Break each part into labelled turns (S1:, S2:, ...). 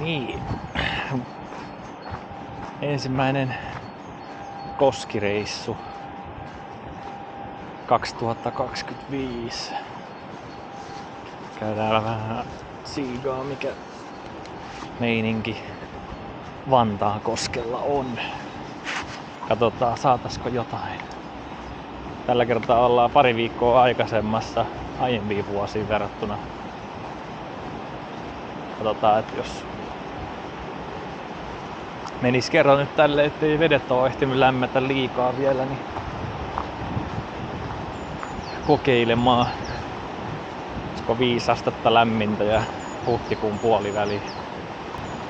S1: Niin. Ensimmäinen koskireissu 2025. Käydään vähän siigaa, mikä meininki Vantaan koskella on. Katsotaan, saataisiko jotain. Tällä kertaa ollaan pari viikkoa aikaisemmassa aiempiin vuosiin verrattuna. Katsotaan, että jos menis kerran nyt tälle, ettei vedet ole ehtinyt lämmetä liikaa vielä, niin kokeilemaan. Olisiko 5 astetta lämmintä ja huhtikuun puoliväli.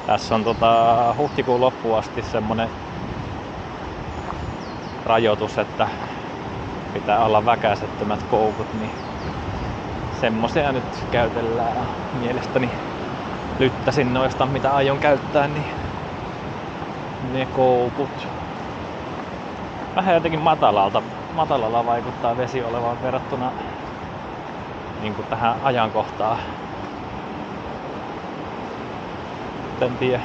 S1: Tässä on huhtikuun loppuun asti semmonen rajoitus, että pitää olla väkäisettömät koukut, niin semmosia nyt käytellään. Mielestäni lyttäsin noista, mitä aion käyttää, niin ne koukut. Vähän jotenkin matalalla vaikuttaa vesi olevan verrattuna niin kuin tähän ajankohtaan. En tiedä,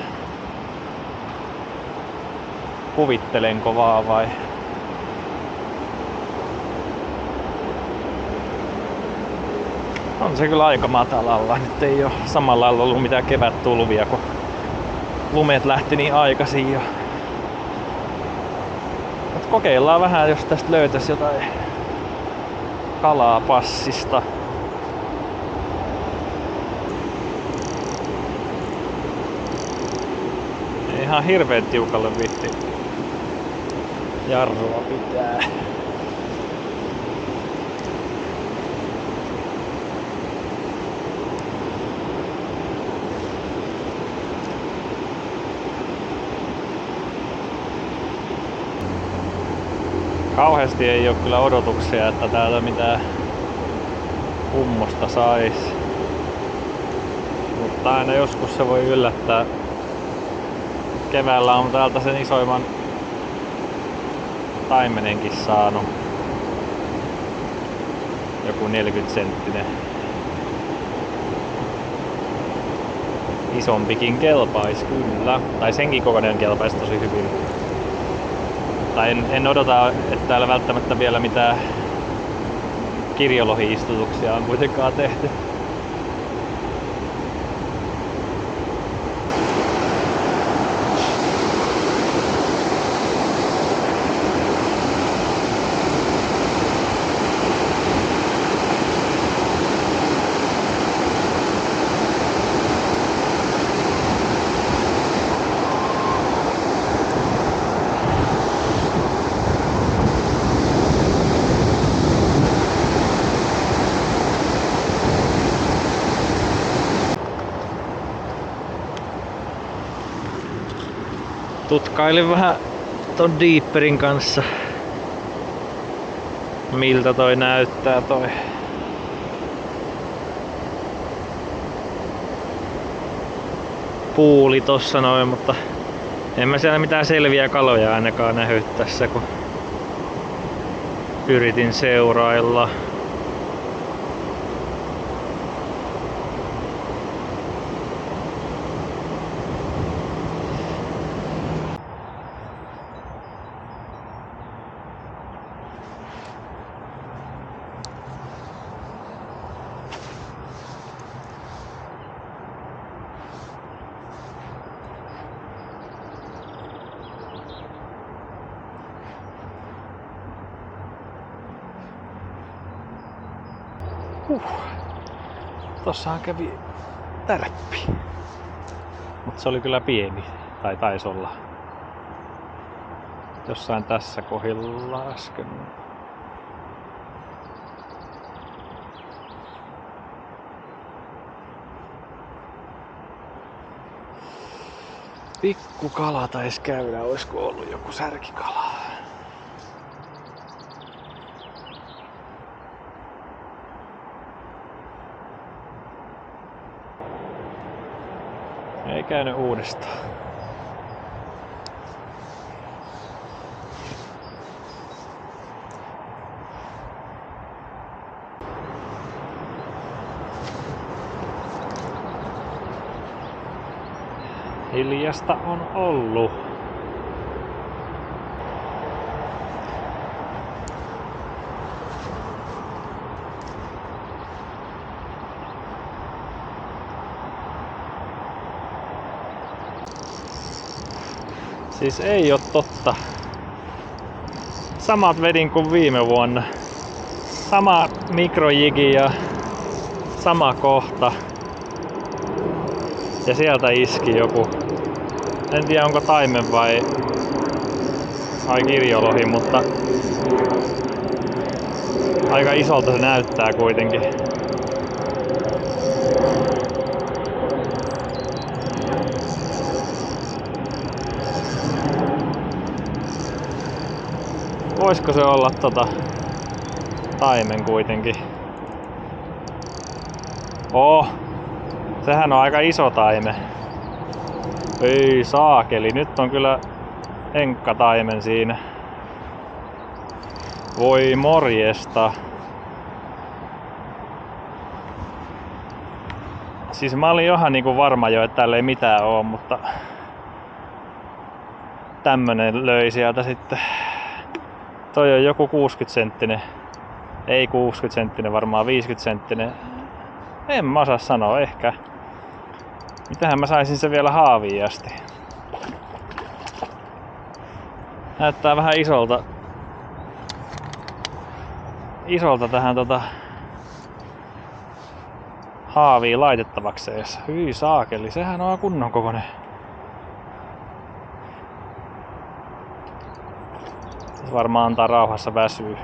S1: kuvittelenko vaan vai on se kyllä aika matalalla. Nyt ei oo samalla lailla ollut mitään kevättulvia, kun lumet lähti niin aikaisin jo. Mut kokeillaan vähän, jos tästä löytäisi jotain kalaa passista. Ei ihan hirveen tiukalle viitti jarrua pitää. Kauheasti ei oo kyllä odotuksia, että täältä mitään kummosta sais. Mutta aina joskus se voi yllättää. Keväällä on täältä sen isoimman taimenenkin saanut. Joku 40 senttinen. Isompikin kelpais kyllä. Tai senkin kokoinen kelpais tosi hyvin. Tai en odota, että täällä välttämättä vielä mitään kirjolohi-istutuksia on kuitenkaan tehty. Tutkailin vähän ton Deeperin kanssa, miltä toi näyttää toi puuli tossa noin, mutta en mä siellä mitään selviä kaloja ainakaan nähnyt tässä, kun yritin seurailla. Tossahan kävi tärppi. Mut se oli kyllä pieni. Tai taisi olla. Jossain tässä kohdilla äsken. Pikku kala taisi käydä. Oisko ollut joku särkikala? Ei käynyt uudestaan. Hiljasta on ollut. Siis ei oo totta. Samat vedin kuin viime vuonna. Sama mikrojigi ja sama kohta. Ja sieltä iski joku. En tiedä onko taimen vai kirjolohi, mutta aika isolta se näyttää kuitenkin. Voisiko se olla taimen kuitenkin? Sehän on aika iso taime. Ei saakeli, nyt on kyllä enkkataimen siinä. Voi morjesta. Siis mä olin johan niinku varma jo, että täällä ei mitään oo, mutta tämmönen löi sieltä sitten. Toi on joku 60 senttinen. Ei 60 senttinen, varmaan 50 senttinen. En mä osaa sanoa, ehkä. Mitähän mä saisin se vielä haaviin asti. Näyttää vähän isolta tähän haaviin laitettavaksi. Hyi saakeli, sehän on kunnon kokoinen. Varmaan antaa rauhassa väsyä.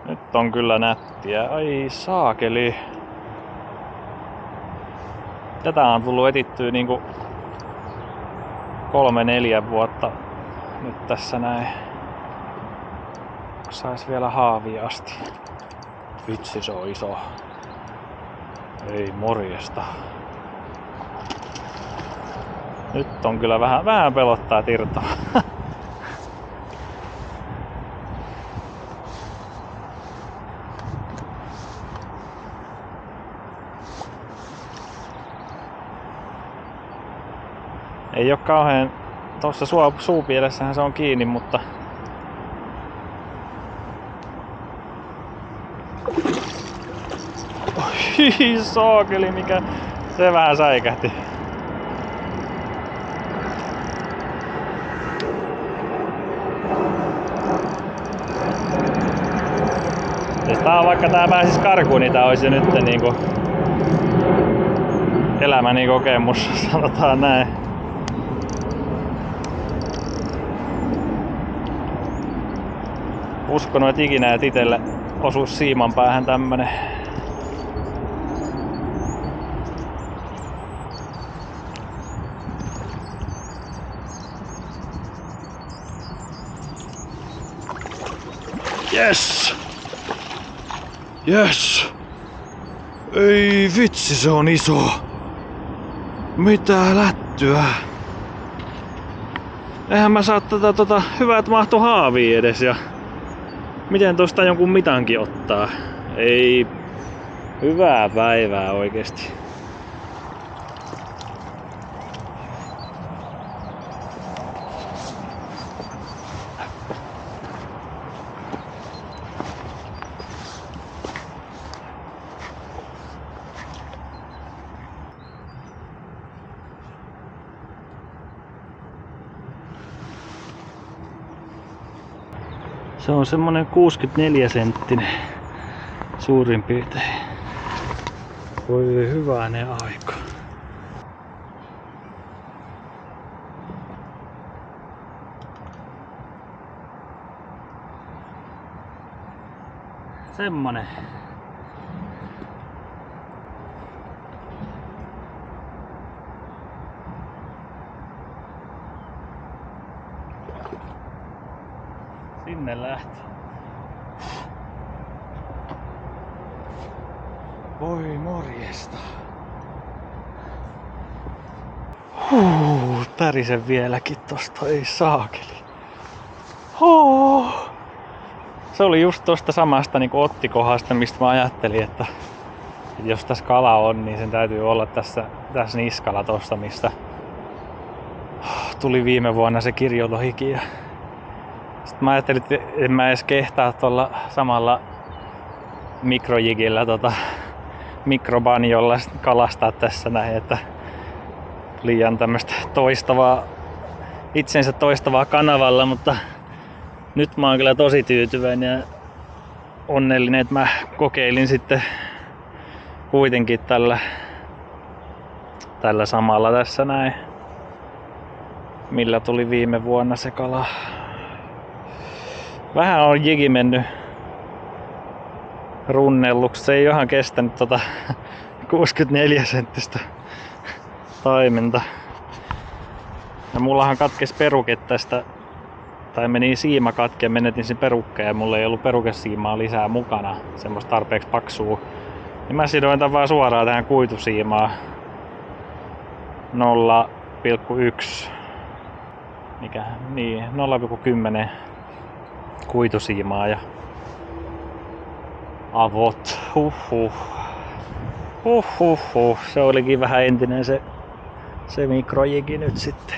S1: Nyt on kyllä nättiä. Ai saakeli. Tätä on tullut etittyä niinku 3-4 vuotta nyt tässä näin. Sais vielä haavia asti. Vitsi, se on iso. Ei morjesta. Nyt on kyllä vähän pelottaa tirtoa. Ei oo kauhean... Tossa suupielessähän se on kiinni, mutta... Oi saakeli, mikä... Se vähän säikähti. Siis vaikka tää pääsis karkuun, niin tää olisi jo nyt niinku... elämäni kokemus, sanotaan näin. Uskonut, et ikinä et itelle osuis siiman päähän tämmönen. Yes! Yes! Ei vitsi, se on iso! Mitä lättyä? Eihän mä saa hyvä, että mahtuu haaviin edes ja... Miten tosta jonkun mitankin ottaa? Ei... Hyvää päivää oikeesti. Se on semmonen 64 senttinen suurin piirtein. Voi hyvänen aika. Semmonen. Sinne lähti. Voi morjesta. Tärisen vieläkin tosta, ei saakeli. Se oli just tosta samasta niinku ottikohdasta, mistä mä ajattelin, että Et jos tässä kala on, niin sen täytyy olla tässä niskalla tosta, mistä tuli viime vuonna se kirjolohikin. Ja sitten mä ajattelin, että en mä edes kehtaa tuolla samalla mikrojigillä mikrobanjolla kalastaa tässä näin, että liian tämmöistä itsensä toistavaa kanavalla, mutta nyt mä oon kyllä tosi tyytyväinen ja onnellinen, että mä kokeilin sitten kuitenkin tällä samalla tässä näin, millä tuli viime vuonna se kala. Vähän on jigi mennyt runnelluksi, se ei ihan kestänyt 64 senttistä taimenta. Ja mullahan katkesi peruke tästä, tai meni siima katki ja menetin sen perukkeen ja mulla ei ollut perukesiimaa lisää mukana, semmoista tarpeeksi paksua. Ja mä sidoin tämän vaan suoraan tähän kuitusiimaan 0,1 niin 0,10 kuitusiimaa ja avot. Se olikin vähän entinen se mikrojigi nyt sitten.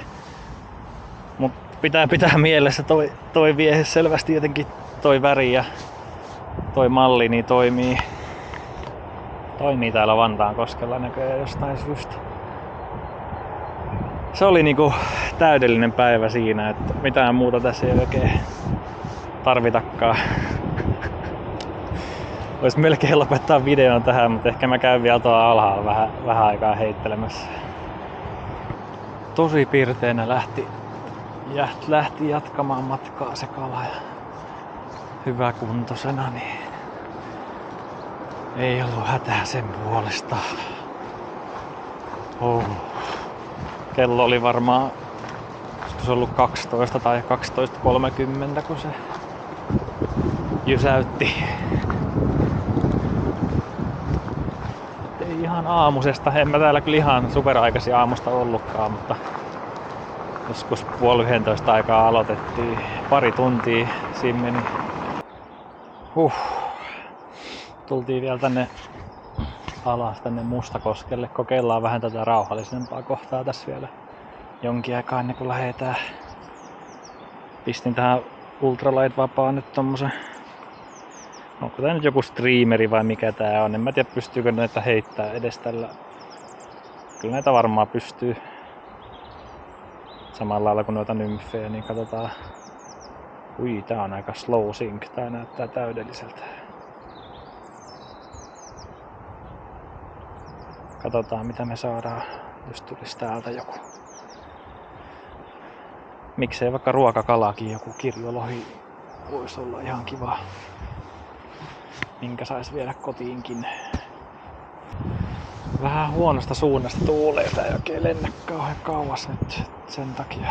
S1: Mut pitää mielessä toi viehe selvästi jotenkin, toi väri ja toi malli niin toimii täällä Vantaankoskella näköjään jostain syystä. Se oli niinku täydellinen päivä siinä, että mitään muuta tässä ei oikein tarvitakaan. Vois melkein lopettaa videon tähän, mutta ehkä mä käyn vielä tuolla alhaalla vähän aikaa heittelemässä. Tosi pirteänä lähti jatkamaan matkaa se kala ja hyväkuntoisena, niin ei ollut hätää sen puolesta. Kello oli varmaan se ollut 12 tai 12.30 kun se jysäytti. Ei ihan aamusesta, en mä täällä kyllä ihan superaikaisin aamusta ollutkaan, mutta joskus 10:30 aikaa aloitettiin. Pari tuntia siinä meni. Tultiin vielä tänne alas tänne Mustakoskelle. Kokeillaan vähän tätä rauhallisempaa kohtaa tässä vielä jonkin aikaa ennen kuin lähdetään. Pistin tähän ultralight-vapaan nyt tommosen. Onko tää nyt joku streameri vai mikä tää on? En mä tiedä pystyykö näitä heittää edes tällä. Kyllä näitä varmaan pystyy. Samalla lailla kuin noita nymfejä, niin katsotaan. Ui, tää on aika slow sync. Tää näyttää täydelliseltä. Katsotaan mitä me saadaan, jos tulisi täältä joku. Miksei vaikka ruokakalakin, joku kirjolohi voisi olla ihan kiva. Minkä sais viedä kotiinkin. Vähän huonosta suunnasta tuulee, tää ei oikein lennä kauhean kauas nyt sen takia.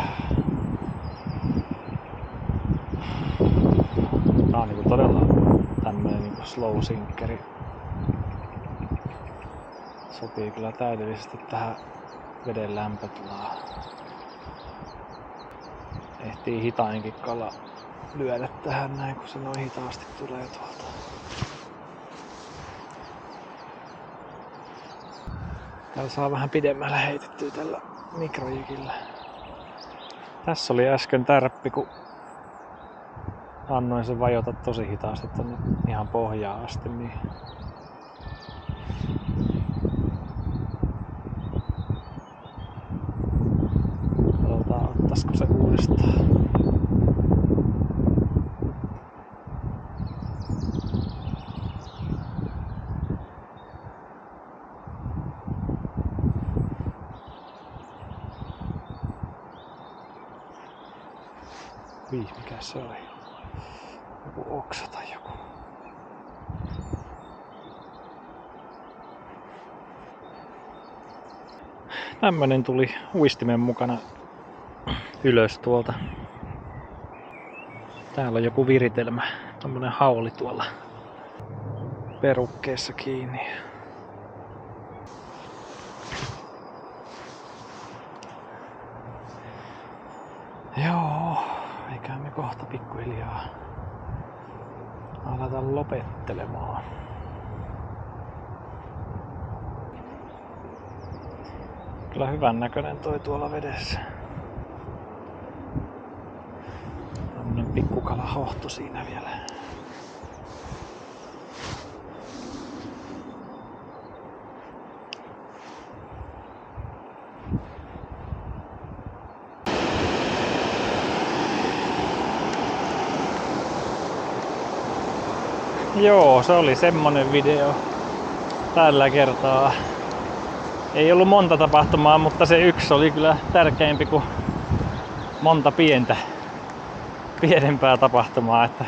S1: Tää on niinku todella tämmönen niinku slow sinkeri. Sopii kyllä täydellisesti tähän veden lämpötilaan. Ehtii hitainkin kala lyödä tähän näin, kun se noin hitaasti tulee tuolta. Täällä saa vähän pidemmälle heitettyä tällä mikrojigillä. Tässä oli äsken tärppi, kun annoin sen vajota tosi hitaasti tonne ihan pohjaan asti. Niin katsotaan, ottaisiko se uudestaan. Mikä se oli? Joku oksa tai joku. Tämmönen tuli uistimen mukana ylös tuolta. Täällä on joku viritelmä. Tommonen hauli tuolla perukkeessa kiinni. Joo, eiköhän me kohta pikkuhiljaa aleta lopettelemaan. Kyllä hyvän näköinen toi tuolla vedessä. Tämmönen pikkukalahohto siinä vielä. Joo, se oli semmonen video tällä kertaa. Ei ollut monta tapahtumaa, mutta se yksi oli kyllä tärkeämpi kuin monta pienempää tapahtumaa, että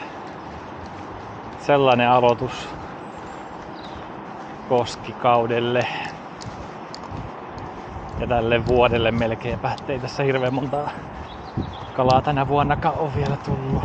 S1: sellainen aloitus koskikaudelle ja tälle vuodelle melkeinpä. Ei tässä hirveän montaa kalaa tänä vuonnakaan ole vielä tullut.